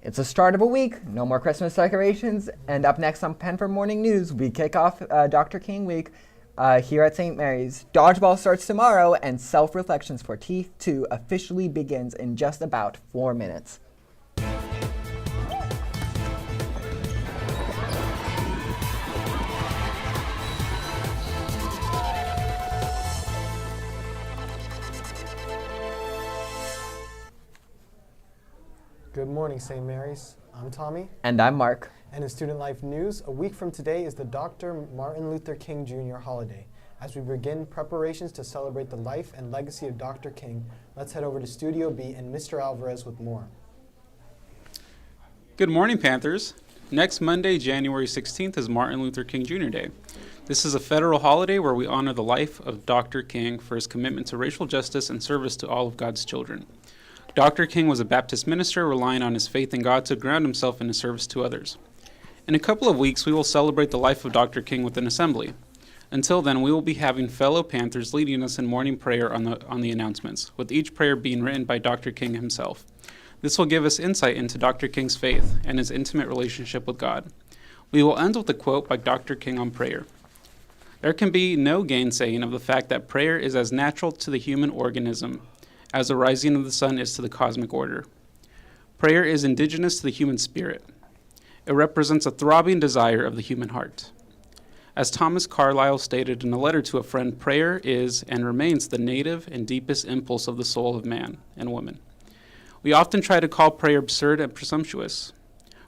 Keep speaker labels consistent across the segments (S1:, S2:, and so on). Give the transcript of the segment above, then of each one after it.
S1: It's the start of a week, no more Christmas decorations, and up next on Panther Morning News, we kick off Dr. King Week here at St. Mary's. Dodgeball starts tomorrow, and Self-Reflections for Teeth 2 officially begins in just about 4 minutes.
S2: Good morning, St. Mary's. I'm Tommy.
S1: And I'm Mark.
S2: And in Student Life News, a week from today is the Dr. Martin Luther King Jr. holiday. As we begin preparations to celebrate the life and legacy of Dr. King, let's head over to Studio B and Mr. Alvarez with more.
S3: Good morning, Panthers. Next Monday, January 16th, is Martin Luther King Jr. Day. This is a federal holiday where we honor the life of Dr. King for his commitment to racial justice and service to all of God's children. Dr. King was a Baptist minister relying on his faith in God to ground himself in his service to others. In a couple of weeks, we will celebrate the life of Dr. King with an assembly. Until then, we will be having fellow Panthers leading us in morning prayer on the announcements, with each prayer being written by Dr. King himself. This will give us insight into Dr. King's faith and his intimate relationship with God. We will end with a quote by Dr. King on prayer. There can be no gainsaying of the fact that prayer is as natural to the human organism as the rising of the sun is to the cosmic order. Prayer is indigenous to the human spirit. It represents a throbbing desire of the human heart. As Thomas Carlyle stated in a letter to a friend, prayer is and remains the native and deepest impulse of the soul of man and woman. We often try to call prayer absurd and presumptuous,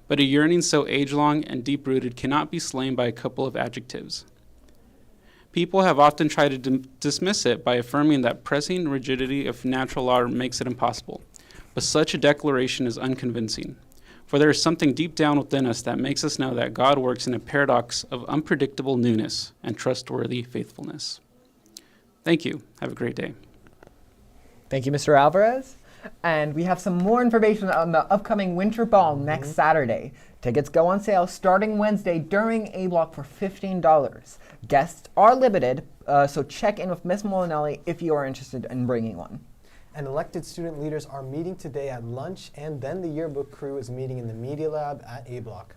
S3: but a yearning so age-long and deep-rooted cannot be slain by a couple of adjectives. People have often tried to dismiss it by affirming that pressing rigidity of natural law makes it impossible, but such a declaration is unconvincing, for there is something deep down within us that makes us know that God works in a paradox of unpredictable newness and trustworthy faithfulness. Thank you. Have a great day.
S1: Thank you, Mr. Alvarez. And we have some more information on the upcoming Winter Ball next Saturday. Tickets go on sale starting Wednesday during A Block for $15. Guests are limited, so check in with Ms. Molinelli if you are interested in bringing one.
S2: And elected student leaders are meeting today at lunch, and then the yearbook crew is meeting in the Media Lab at A Block.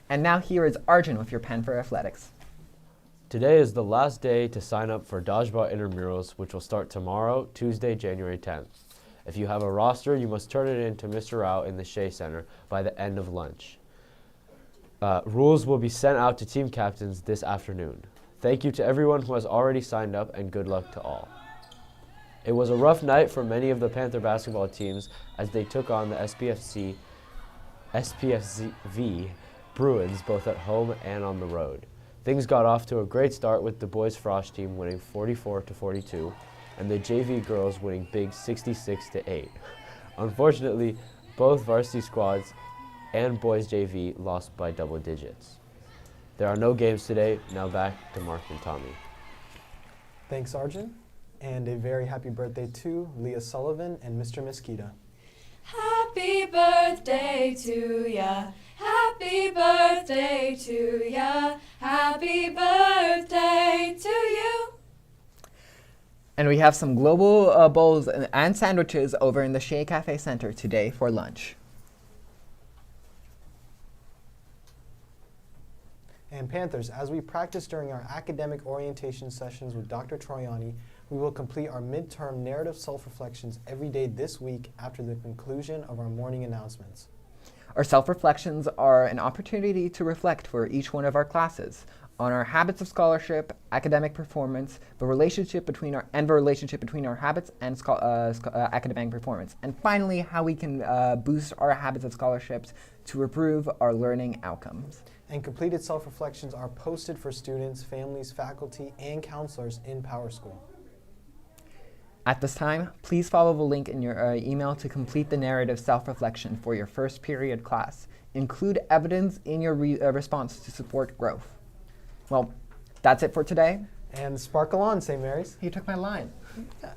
S1: And now here is Arjun with your Panther Athletics.
S4: Today is the last day to sign up for Dodgeball Intramurals, which will start tomorrow, Tuesday, January 10th. If you have a roster, you must turn it in to Mr. Rao in the Shea Center by the end of lunch. Rules will be sent out to team captains this afternoon. Thank you to everyone who has already signed up, and good luck to all. It was a rough night for many of the Panther basketball teams as they took on the SPFV Bruins both at home and on the road. Things got off to a great start with the boys Frosh team winning 44-42 and the JV girls winning big 66-8. Unfortunately, both varsity squads and boys JV lost by double digits. There are no games today. Now back to Mark and Tommy.
S2: Thanks, Arjun. And a very happy birthday to Leah Sullivan and Mr. Mosquito.
S5: Happy birthday to ya. Happy birthday to ya. Happy birthday to you.
S1: And we have some global bowls and sandwiches over in the Shea Cafe Center today for lunch.
S2: And Panthers, as we practice during our academic orientation sessions with Dr. Troiani, we will complete our midterm narrative self-reflections every day this week after the conclusion of our morning announcements.
S1: Our self-reflections are an opportunity to reflect for each one of our classes on our habits of scholarship, academic performance, the relationship between our habits and academic performance, and finally how we can boost our habits of scholarships to improve our learning outcomes.
S2: And completed self-reflections are posted for students, families, faculty, and counselors in PowerSchool.
S1: At this time, please follow the link in your email to complete the narrative self-reflection for your first period class. Include evidence in your response to support growth. Well, that's it for today.
S2: And sparkle on, St. Mary's.
S1: You took my line.
S2: Yeah,